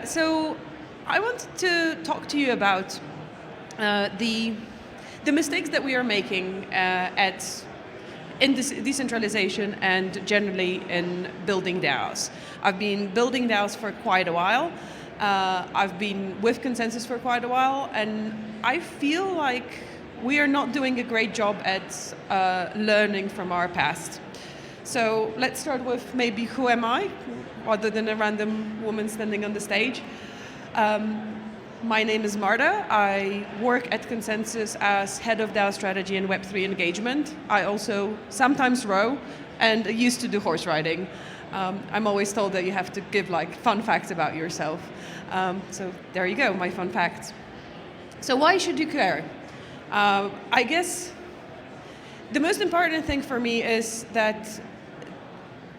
So I wanted to talk to you about the mistakes that we are making in this decentralization and generally in building DAOs. I've been building DAOs for quite a while. I've been with Consensus for quite a while, and I feel like we are not doing a great job at learning from our past. So let's start with maybe who am I, other than a random woman standing on the stage. My name is Marta. I work at Consensus as head of DAO strategy and Web3 engagement. I also sometimes row and used to do horse riding. I'm always told that you have to give fun facts about yourself. So there you go, my fun facts. So why should you care? I guess the most important thing for me is that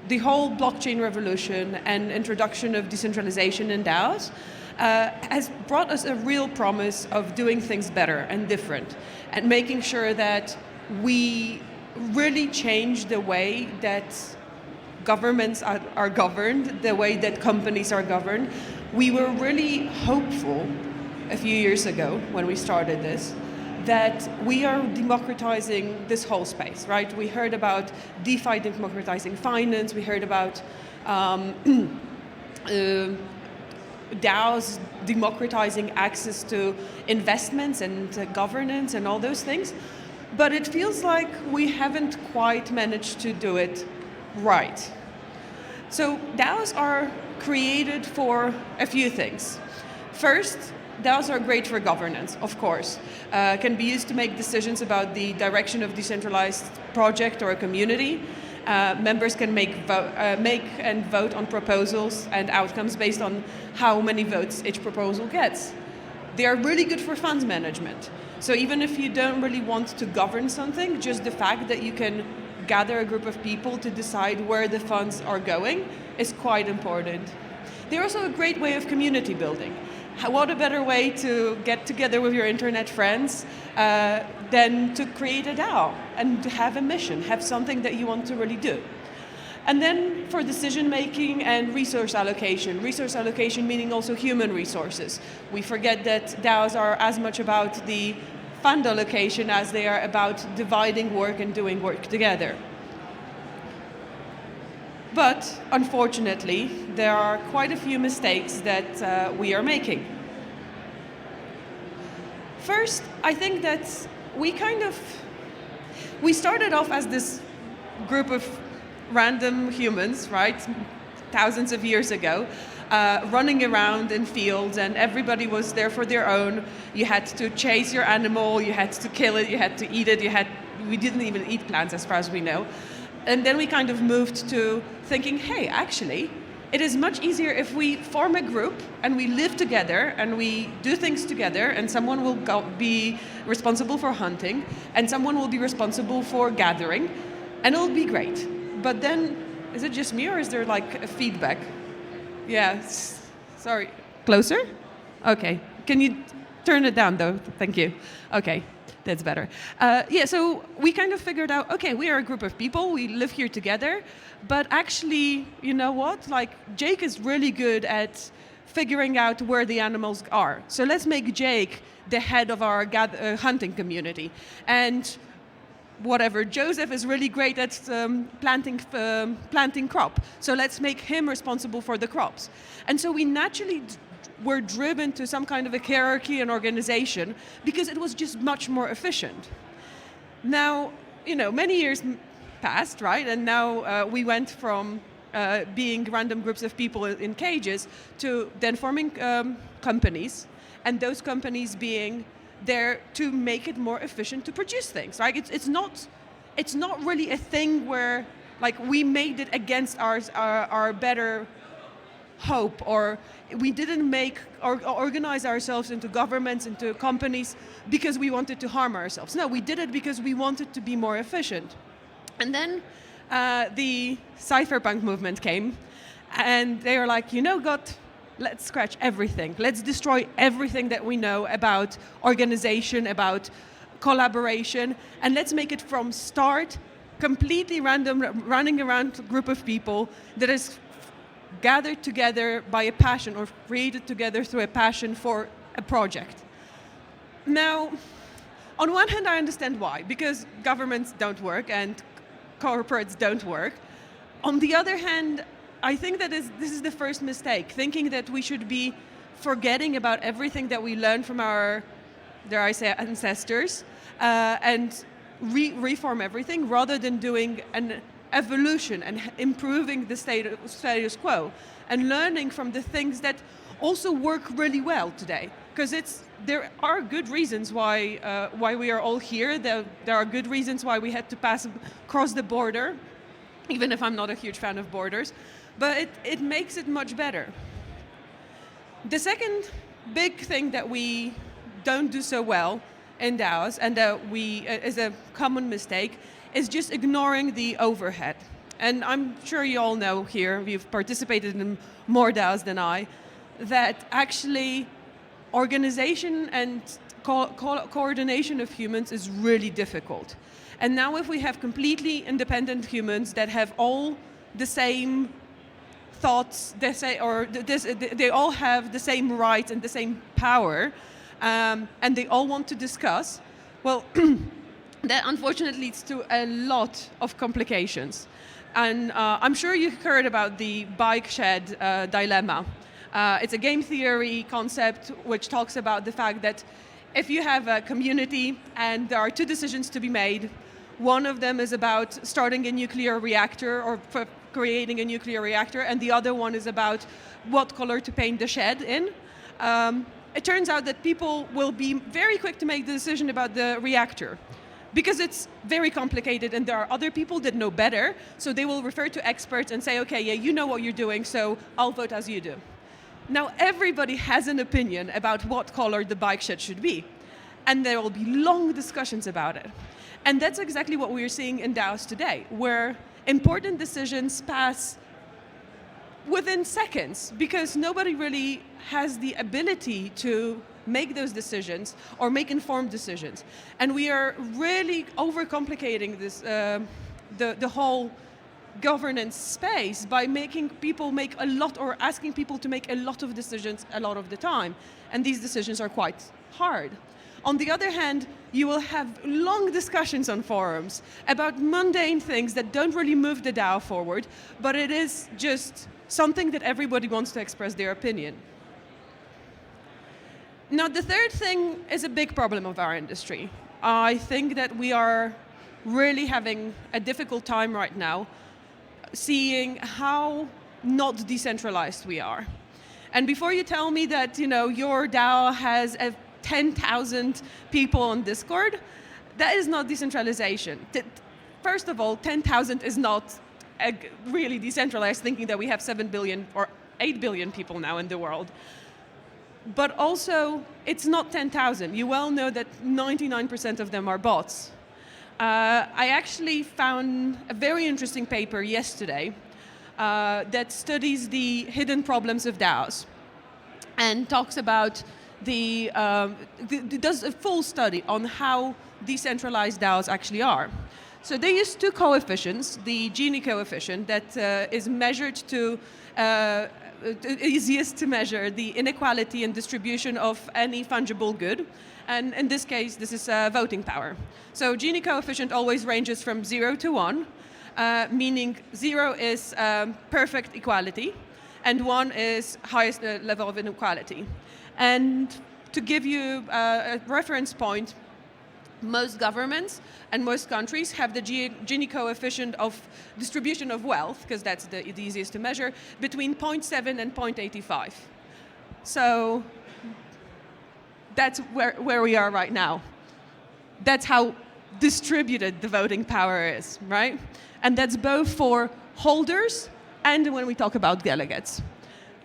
the whole blockchain revolution and introduction of decentralization in DAOs has brought us a real promise of doing things better and different, and making sure that we really change the way that governments are governed, the way that companies are governed. We were really hopeful a few years ago when we started this, that we are democratizing this whole space, right? We heard about DeFi democratizing finance, we heard about DAOs democratizing access to investments and governance and all those things, but it feels like we haven't quite managed to do it right. So DAOs are created for a few things. First, DAOs are great for governance, of course. Can be used to make decisions about the direction of decentralized project or a community. Members can make and vote on proposals and outcomes based on how many votes each proposal gets. They are really good for funds management. So even if you don't really want to govern something, just the fact that you can gather a group of people to decide where the funds are going is quite important. They're also a great way of community building. What a better way to get together with your internet friends than to create a DAO and to have a mission, have something that you want to really do. And then for decision making and resource allocation meaning also human resources. We forget that DAOs are as much about the fund allocation as they are about dividing work and doing work together. But unfortunately, there are quite a few mistakes that we are making. First, I think that we started off as this group of random humans, right? Thousands of years ago, running around in fields, and everybody was there for their own. You had to chase your animal, you had to kill it, you had to eat it, we didn't even eat plants as far as we know. And then we kind of moved to thinking, hey, actually, it is much easier if we form a group and we live together and we do things together, and someone will be responsible for hunting and someone will be responsible for gathering, and it'll be great. But then, is it just me or is there a feedback? Yeah, sorry. Closer? Okay. Can you turn it down though? Thank you. Okay. That's better. So we kind of figured out, okay, we are a group of people, we live here together, but actually, you know what? Jake is really good at figuring out where the animals are. So let's make Jake the head of our hunting community. And whatever, Joseph is really great at planting crop. So let's make him responsible for the crops. And so we naturally were driven to some kind of a hierarchy and organization because it was just much more efficient. Now, many years passed, right? And now we went from being random groups of people in cages to then forming companies, and those companies being there to make it more efficient to produce things, right? It's not really a thing where we made it against our better hope, or we didn't make or organize ourselves into governments, into companies because we wanted to harm ourselves. No, we did it because we wanted to be more efficient. And then the cypherpunk movement came, and they were like, God, let's scratch everything. Let's destroy everything that we know about organization, about collaboration, and let's make it from start completely random, running around a group of people that is gathered together by a passion or created together through a passion for a project. Now, on one hand, I understand why, because governments don't work and corporates don't work. On the other hand, I think that this is the first mistake, thinking that we should be forgetting about everything that we learned from our, dare I say, ancestors, and reform everything rather than doing an evolution and improving the status quo and learning from the things that also work really well today. Because there are good reasons why we are all here. There are good reasons why we had to cross the border, even if I'm not a huge fan of borders. But it makes it much better. The second big thing that we don't do so well in DAOs, and that is a common mistake, is just ignoring the overhead. And I'm sure you all know here, you've participated in more DAOs than I, that actually organization and coordination of humans is really difficult. And now if we have completely independent humans that have all the same thoughts, they all have the same rights and the same power, and they all want to discuss, well, that unfortunately leads to a lot of complications. And I'm sure you've heard about the bike shed dilemma. It's a game theory concept which talks about the fact that if you have a community and there are two decisions to be made, one of them is about starting a nuclear reactor or creating a nuclear reactor, and the other one is about what color to paint the shed in. It turns out that people will be very quick to make the decision about the reactor because it's very complicated and there are other people that know better, so they will refer to experts and say, okay, yeah, you know what you're doing, so I'll vote as you do. Now, everybody has an opinion about what color the bike shed should be, and there will be long discussions about it. And that's exactly what we're seeing in DAOs today, where important decisions pass within seconds because nobody really has the ability to make those decisions or make informed decisions. And we are really overcomplicating this, the whole governance space by making people make a lot or asking people to make a lot of decisions a lot of the time. And these decisions are quite hard. On the other hand, you will have long discussions on forums about mundane things that don't really move the DAO forward, but it is just something that everybody wants to express their opinion. Now, the third thing is a big problem of our industry. I think that we are really having a difficult time right now seeing how not decentralized we are. And before you tell me that your DAO has 10,000 people on Discord, that is not decentralization. First of all, 10,000 is not really decentralized, thinking that we have 7 billion or 8 billion people now in the world. But also, it's not 10,000. You well know that 99% of them are bots. I actually found a very interesting paper yesterday that studies the hidden problems of DAOs and talks about does a full study on how decentralized DAOs actually are. So they use two coefficients, the Gini coefficient that is measured to easiest to measure the inequality and distribution of any fungible good. And in this case, this is voting power. So Gini coefficient always ranges from 0 to 1, meaning 0 is perfect equality, and 1 is highest level of inequality. And to give you a reference point, most governments and most countries have the Gini coefficient of distribution of wealth, because that's the easiest to measure, between 0.7 and 0.85. So that's where we are right now. That's how distributed the voting power is, right? And that's both for holders and when we talk about delegates.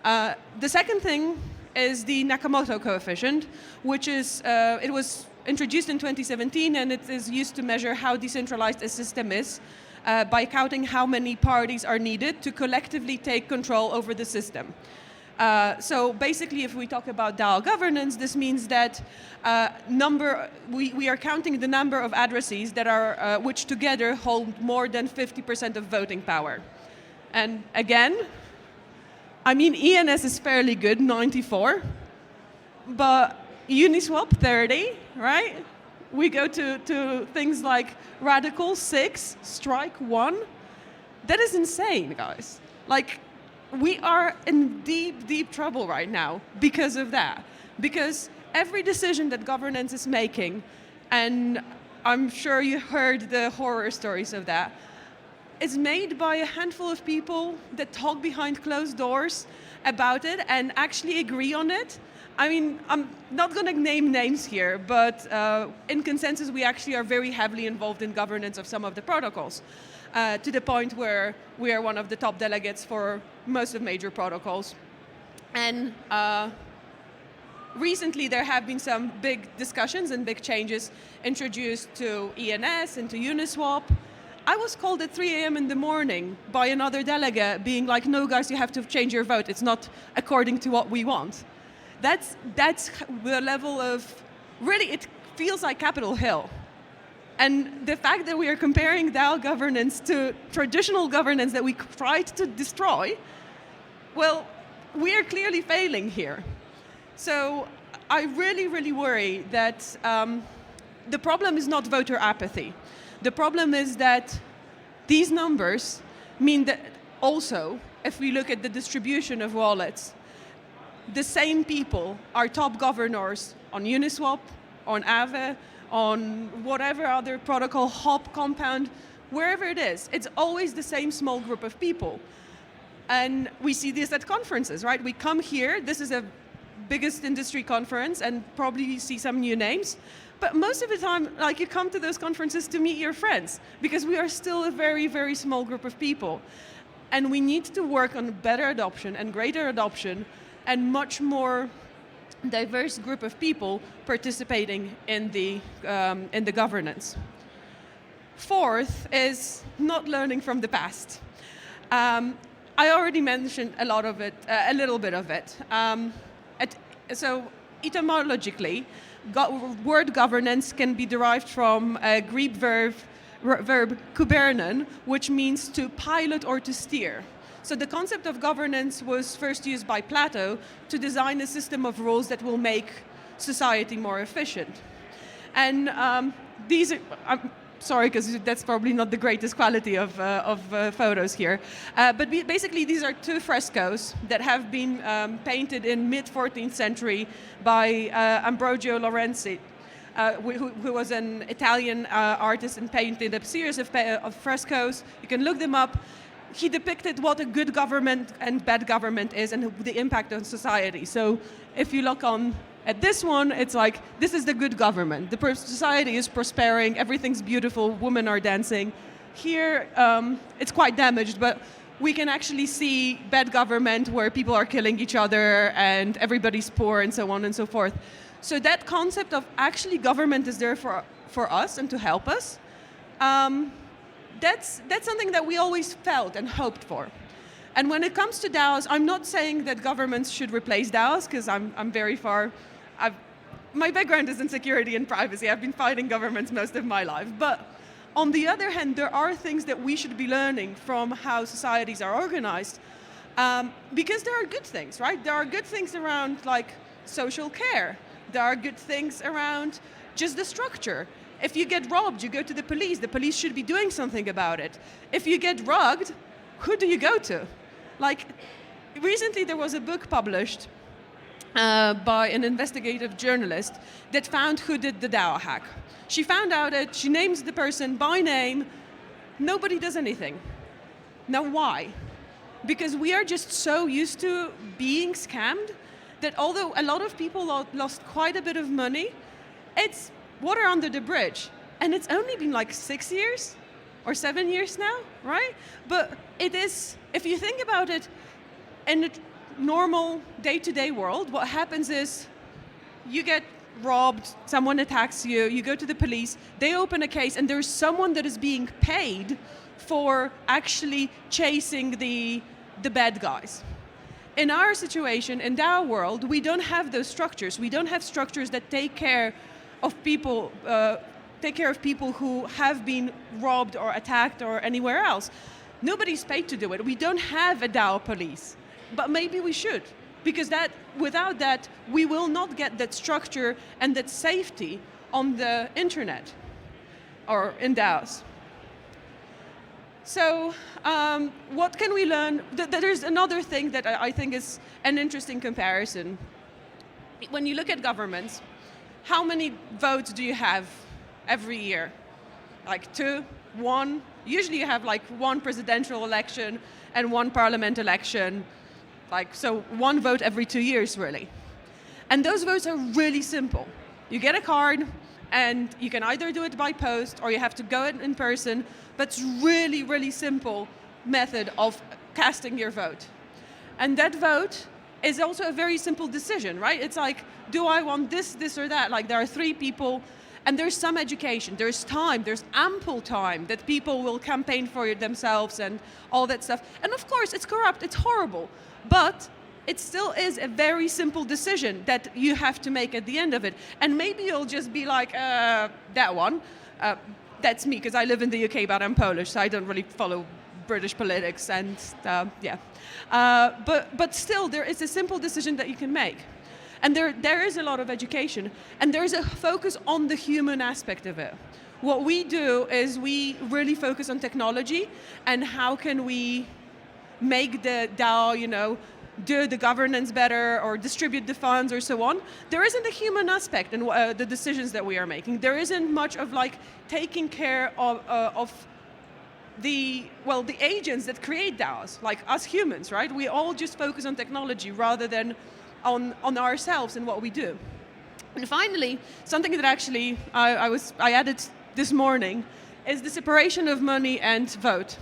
The second thing is the Nakamoto coefficient, which is, it was introduced in 2017, and it is used to measure how decentralized a system is by counting how many parties are needed to collectively take control over the system. So basically, if we talk about DAO governance, this means that we are counting the number of addressees that are, which together hold more than 50% of voting power. And again, I mean, ENS is fairly good, 94, but Uniswap, 30, right? We go to things like Radical, 6, Strike, 1. That is insane, guys. Like, we are in deep, deep trouble right now because of that. Because every decision that governance is making, and I'm sure you heard the horror stories of that, is made by a handful of people that talk behind closed doors about it and actually agree on it. I mean, I'm not going to name names here, but in consensus, we actually are very heavily involved in governance of some of the protocols, to the point where we are one of the top delegates for most of major protocols. And recently, there have been some big discussions and big changes introduced to ENS and to Uniswap. I was called at 3 a.m. in the morning by another delegate being like, no guys, you have to change your vote. It's not according to what we want. That's the level of, really, it feels like Capitol Hill. And the fact that we are comparing DAO governance to traditional governance that we tried to destroy, well, we are clearly failing here. So I really, really worry that the problem is not voter apathy. The problem is that these numbers mean that also, if we look at the distribution of wallets, the same people are top governors on Uniswap, on Aave, on whatever other protocol, Hop, Compound, wherever it is. It's always the same small group of people. And we see this at conferences, right? We come here, this is a biggest industry conference, and probably see some new names. But most of the time, like, you come to those conferences to meet your friends, because we are still a very, very small group of people. And we need to work on better adoption and greater adoption and much more diverse group of people participating in the governance. Fourth is not learning from the past. I already mentioned a lot of it, a little bit of it. So etymologically, word governance can be derived from a Greek verb kubernen, which means to pilot or to steer. So the concept of governance was first used by Plato to design a system of rules that will make society more efficient. And these are, I'm sorry, because that's probably not the greatest quality of photos here. But basically, these are two frescoes that have been painted in mid-14th century by Ambrogio Lorenzi, who was an Italian artist and painted a series of frescoes. You can look them up. He depicted what a good government and bad government is and the impact on society. So if you look at this one, it's like, this is the good government. The society is prospering, everything's beautiful, women are dancing. Here, it's quite damaged, but we can actually see bad government where people are killing each other and everybody's poor and so on and so forth. So that concept of actually government is there for us and to help us, that's something that we always felt and hoped for. And when it comes to DAOs, I'm not saying that governments should replace DAOs, because I'm very far. My background is in security and privacy. I've been fighting governments most of my life. But on the other hand, there are things that we should be learning from how societies are organized, because there are good things, right? There are good things around, like, social care. There are good things around just the structure. If you get robbed, you go to the police should be doing something about it. If you get rugged, who do you go to? Like, recently there was a book published by an investigative journalist that found who did the DAO hack. She found out it, she names the person by name, nobody does anything. Now why? Because we are just so used to being scammed that although a lot of people lost quite a bit of money, it's water under the bridge. And it's only been like 6 years or 7 years now, right? But it is, if you think about it, in a normal day-to-day world, what happens is you get robbed, someone attacks you, you go to the police, they open a case, and there's someone that is being paid for actually chasing the bad guys. In our situation, in DAO world, we don't have those structures. We don't have structures that take care of people who have been robbed or attacked or anywhere else. Nobody's paid to do it. We don't have a DAO police. but maybe we should, because without that, we will not get that structure and that safety on the internet or in DAOs. So what can we learn? There's another thing that I think is an interesting comparison. When you look at governments, how many votes do you have every year? Like 2, 1? Usually you have like 1 presidential election and 1 parliament election. So 1 vote every 2 years, really. And those votes are really simple. You get a card, and you can either do it by post or you have to go in person, but it's really, really simple method of casting your vote. And that vote is also a very simple decision, right? It's like, do I want this, this, or that? Like, there are 3 people, and there's some education, there's time, there's ample time that people will campaign for themselves and all that stuff. And of course, it's corrupt, it's horrible, but it still is a very simple decision that you have to make at the end of it. And maybe you'll just be like, that one. That's me, because I live in the UK, but I'm Polish, so I don't really follow British politics, and yeah. But still, there is a simple decision that you can make. And there is a lot of education, and there is a focus on the human aspect of it. What we do is we really focus on technology, and how can we make the DAO, do the governance better or distribute the funds or so on. There isn't a human aspect in the decisions that we are making. There isn't much of like taking care of the agents that create DAOs, like us humans, right? We all just focus on technology rather than on ourselves and what we do. And finally, something that actually I added this morning is the separation of money and vote.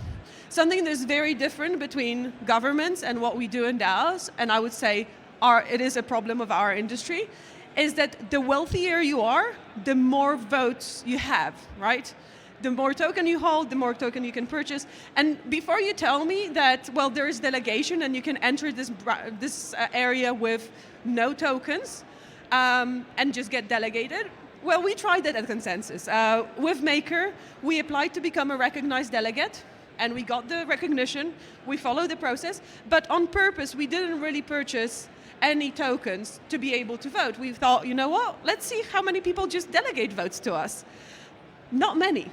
Something that's very different between governments and what we do in DAOs, and I would say it is a problem of our industry, is that the wealthier you are, the more votes you have, right? The more token you hold, the more token you can purchase. And before you tell me that, well, there is delegation and you can enter this area with no tokens and just get delegated, well, we tried that at Consensus. With Maker, we applied to become a recognized delegate, and we got the recognition, we followed the process, but on purpose, we didn't really purchase any tokens to be able to vote. We thought, you know what, let's see how many people just delegate votes to us. Not many.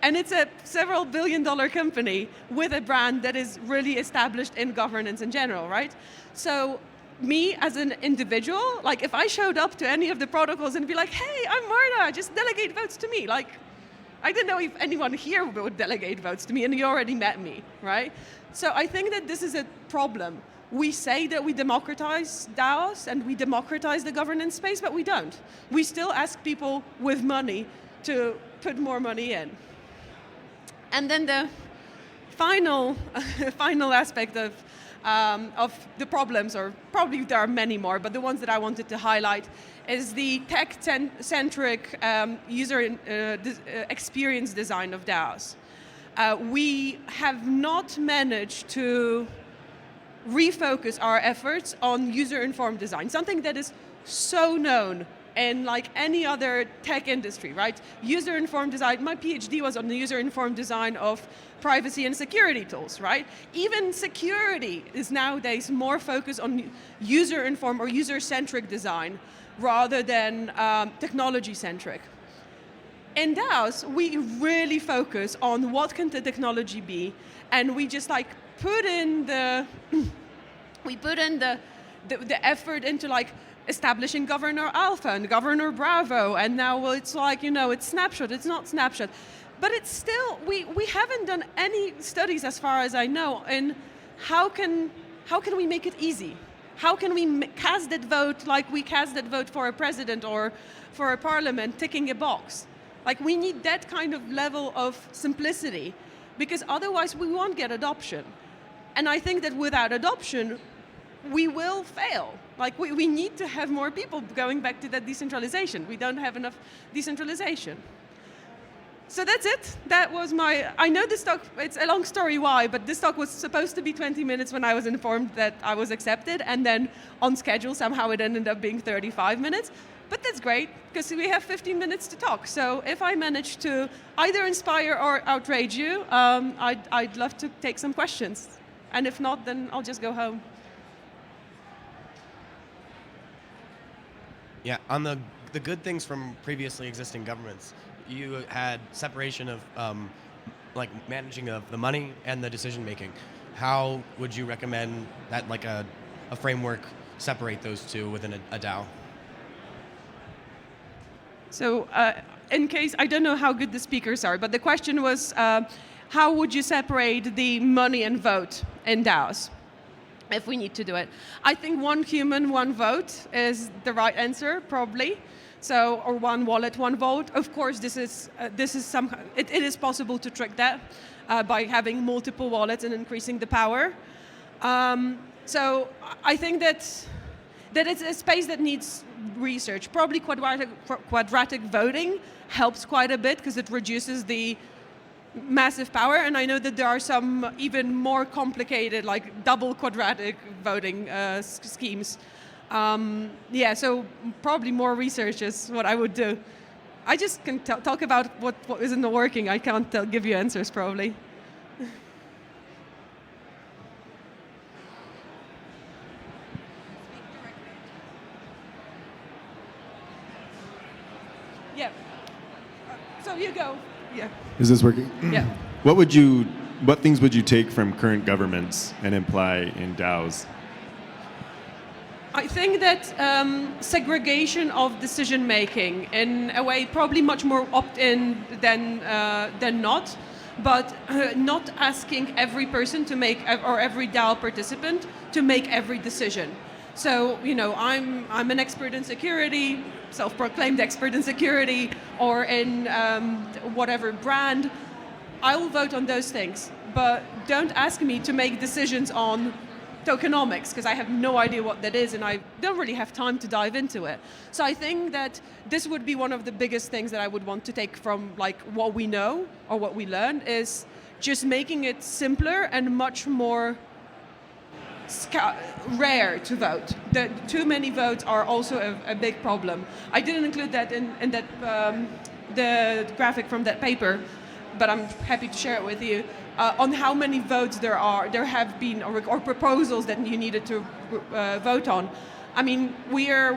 And it's a several billion-dollar company with a brand that is really established in governance in general, right? So me as an individual, like if I showed up to any of the protocols and be like, hey, I'm Marta, just delegate votes to me. Like, I don't know if anyone here would delegate votes to me, and you already met me, right? So I think that this is a problem. We say that we democratize DAOs and we democratize the governance space, but we don't. We still ask people with money to put more money in. And then the final aspect of the problems, or probably there are many more, but the ones that I wanted to highlight, is the tech-centric user experience design of DAOs. We have not managed to refocus our efforts on user-informed design, something that is so known in like any other tech industry, right? User-informed design, my PhD was on the user-informed design of privacy and security tools, right? Even security is nowadays more focused on user-informed or user-centric design rather than technology-centric. In DAOs, we really focus on what can the technology be, and we just like put in the effort into like establishing Governor Alpha and Governor Bravo, and now it's like, it's snapshot, it's not snapshot. But it's still, we haven't done any studies as far as I know in how can we make it easy? How can we cast that vote like we cast that vote for a president or for a parliament, ticking a box? Like, we need that kind of level of simplicity, because otherwise we won't get adoption. And I think that without adoption, we will fail. Like, we need to have more people going back to that decentralization. We don't have enough decentralization. So that's it. That was I know this talk, it's a long story why, but this talk was supposed to be 20 minutes when I was informed that I was accepted, and then on schedule, somehow it ended up being 35 minutes. But that's great, because we have 15 minutes to talk. So if I manage to either inspire or outrage you, I'd love to take some questions. And if not, then I'll just go home. Yeah, on the good things from previously existing governments, you had separation of like managing of the money and the decision making. How would you recommend that, like a framework, separate those two within a DAO? So, in case, I don't know how good the speakers are, but the question was, how would you separate the money and vote in DAOs, if we need to do it? I think one human, one vote is the right answer, probably. So, or one wallet, one vote. Of course, this is it is possible to trick that by having multiple wallets and increasing the power. So, I think that it's a space that needs research. Probably quadratic voting helps quite a bit because it reduces the massive power. And I know that there are some even more complicated, like double quadratic voting schemes. Yeah, so probably more research is what I would do. I just can talk about what isn't working. I can't give you answers, probably. Yeah. So you go. Yeah. Is this working? Yeah. What things would you take from current governments and imply in DAOs? I think that segregation of decision making, in a way, probably much more opt-in than not, but not asking every person to make, or every DAO participant to make every decision. So, you know, I'm an expert in security, self-proclaimed expert in security, or in whatever brand. I will vote on those things, but don't ask me to make decisions on tokenomics, because I have no idea what that is and I don't really have time to dive into it. So I think that this would be one of the biggest things that I would want to take from like what we know or what we learn, is just making it simpler and much more rare to vote. The too many votes are also a big problem. I didn't include that in that the graphic from that paper, but I'm happy to share it with you. On how many votes there have been, or proposals that you needed to vote on. I mean, we are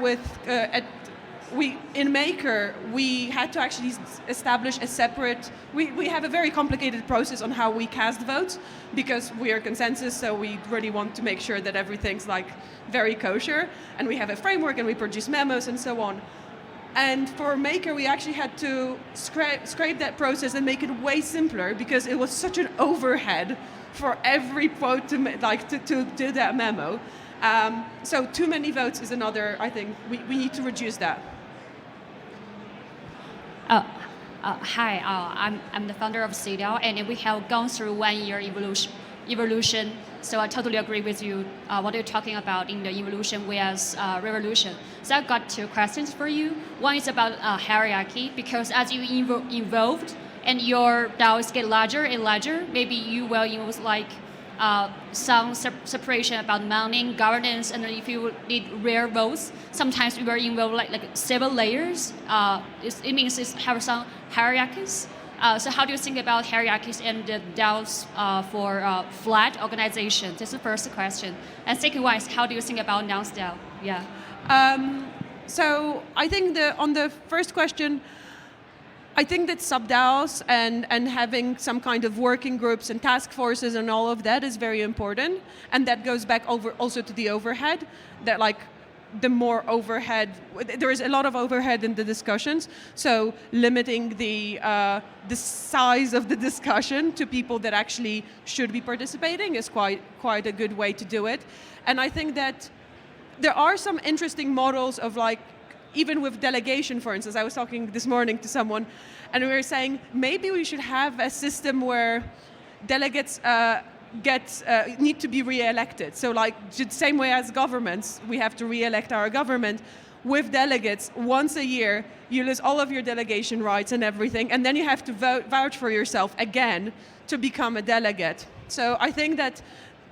in Maker, we had to actually establish a separate, we have a very complicated process on how we cast votes, because we are consensus, so we really want to make sure that everything's like very kosher, and we have a framework and we produce memos and so on. And for Maker, we actually had to scrape that process and make it way simpler, because it was such an overhead for every vote to do that memo. So too many votes is another, I think, we need to reduce that. Hi, I'm the founder of CDAO, and we have gone through 1 year evolution. So I totally agree with you what you're talking about in the evolution with revolution. So I've got two questions for you. One is about hierarchy, because as you evolved and your DAOs get larger and larger, maybe you will use like some separation about mounting, governance, and then if you need rare votes, sometimes we will involve like several layers. It means it have some hierarchies. So how do you think about hierarchies and the DAOs for flat organization? This is the first question. And second one is, how do you think about non-DAO? Yeah. So I think on the first question, I think that sub-DAOs and having some kind of working groups and task forces and all of that is very important. And that goes back also to the overhead, that like the more overhead, there is a lot of overhead in the discussions. So limiting the size of the discussion to people that actually should be participating is quite a good way to do it. And I think that there are some interesting models of like, even with delegation, for instance. I was talking this morning to someone, and we were saying maybe we should have a system where delegates need to be re-elected. So like the same way as governments, we have to re-elect our government. With delegates, once a year, you lose all of your delegation rights and everything, and then you have to vouch for yourself again to become a delegate. So I think that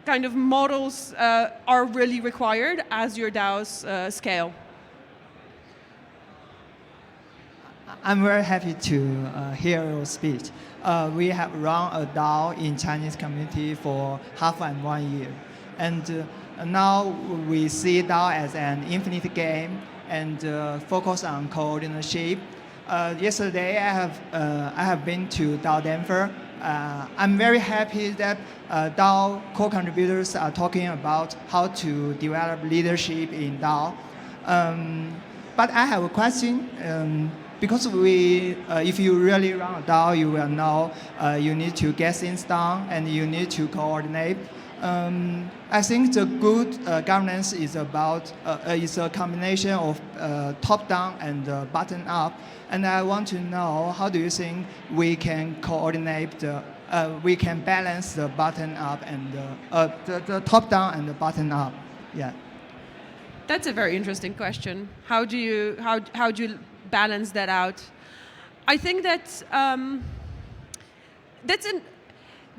kind of models are really required as your DAOs scale. I'm very happy to hear your speech. We have run a DAO in Chinese community for half and 1 year. And now we see DAO as an infinite game and focus on coordination. Yesterday, I have been to DAO Denver. I'm very happy that DAO co-contributors are talking about how to develop leadership in DAO. But I have a question. Because if you really run a DAO, you will know you need to get things done and you need to coordinate. I think the good governance is a combination of top-down and bottom-up. And I want to know, how do you think we can coordinate we can balance the bottom-up and the top-down and the bottom-up? Yeah. That's a very interesting question. How do you balance that out? I think that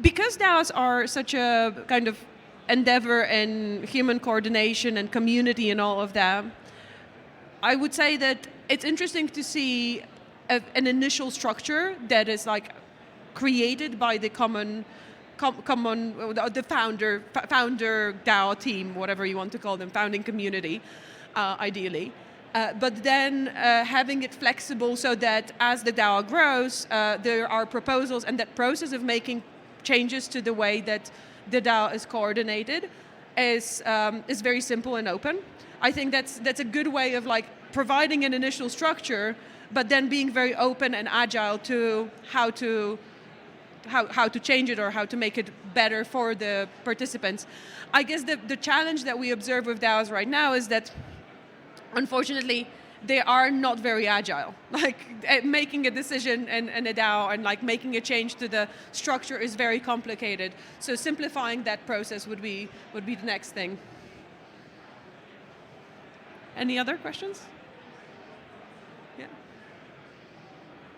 because DAOs are such a kind of endeavor in human coordination and community and all of that, I would say that it's interesting to see an initial structure that is like created by the the founder DAO team, whatever you want to call them, founding community, ideally. But then having it flexible so that as the DAO grows, there are proposals, and that process of making changes to the way that the DAO is coordinated is very simple and open. I think that's a good way of like providing an initial structure, but then being very open and agile to how to change it or how to make it better for the participants. I guess the challenge that we observe with DAOs right now is that, unfortunately, they are not very agile. Like making a decision in a DAO and like making a change to the structure is very complicated. So simplifying that process would be the next thing. Any other questions? Yeah.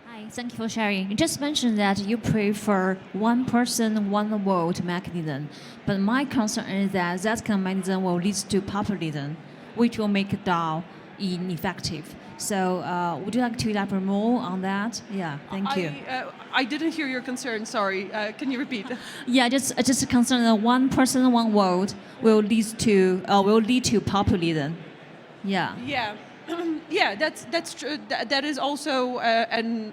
Hi, thank you for sharing. You just mentioned that you prefer one person, one vote mechanism, but my concern is that mechanism will lead to populism, which will make DAO ineffective. So would you like to elaborate more on that? Yeah, thank you. I didn't hear your concern, sorry. Can you repeat? Yeah, just a concern that one person, one vote will lead to populism. Yeah. Yeah. Yeah, that's true. That is also a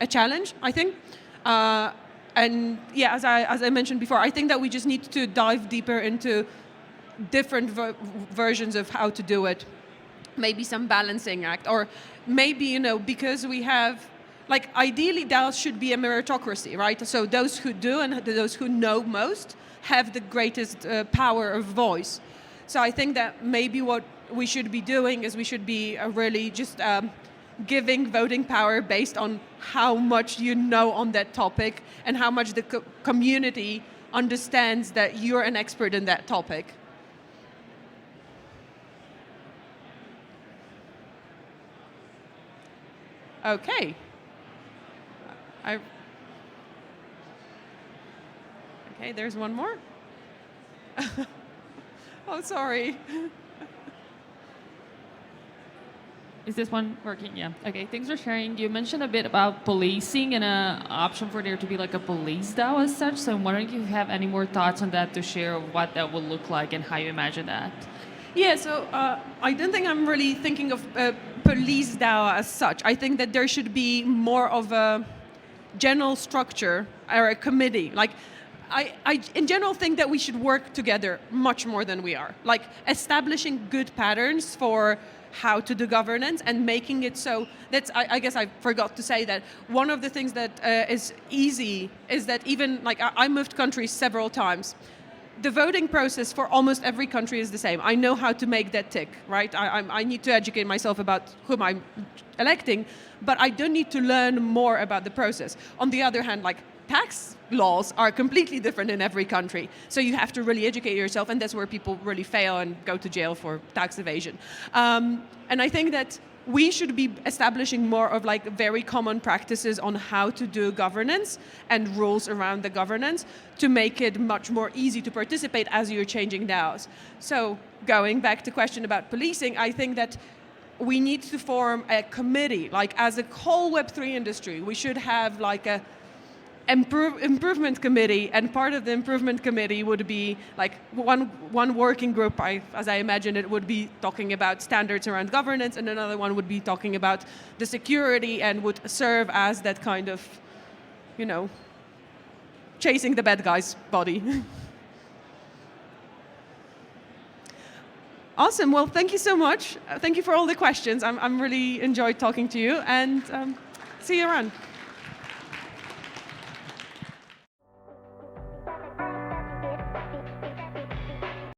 challenge, I think. And yeah, as I mentioned before, I think that we just need to dive deeper into different versions of how to do it. Maybe some balancing act, or maybe, because we have, like, ideally DAOs should be a meritocracy, right? So those who do and those who know most have the greatest power of voice. So I think that maybe what we should be doing is we should be really just giving voting power based on how much you know on that topic and how much the community understands that you're an expert in that topic. Okay. Okay, there's one more. Oh, sorry. Is this one working? Yeah. Okay, thanks for sharing. You mentioned a bit about policing and an option for there to be like a police DAO as such. So I'm wondering if you have any more thoughts on that to share of what that would look like and how you imagine that. Yeah, so I don't think I'm really thinking of police DAO as such. I think that there should be more of a general structure or a committee. Like, I in general think that we should work together much more than we are. Like establishing good patterns for how to do governance and making it so that's, I guess I forgot to say that one of the things that is easy is that even like I moved countries several times. The voting process for almost every country is the same. I know how to make that tick, right? I need to educate myself about whom I'm electing, but I don't need to learn more about the process. On the other hand, like tax laws are completely different in every country. So you have to really educate yourself, and that's where people really fail and go to jail for tax evasion. And I think that we should be establishing more of like very common practices on how to do governance and rules around the governance to make it much more easy to participate as you're changing DAOs. So going back to the question about policing, I think that we need to form a committee, like as a whole Web3 industry, we should have like improvement committee, and part of the improvement committee would be like one working group, as I imagine it, would be talking about standards around governance, and another one would be talking about the security and would serve as that kind of, chasing the bad guy's body. Awesome. Well, thank you so much. Thank you for all the questions. I'm really enjoyed talking to you, and see you around.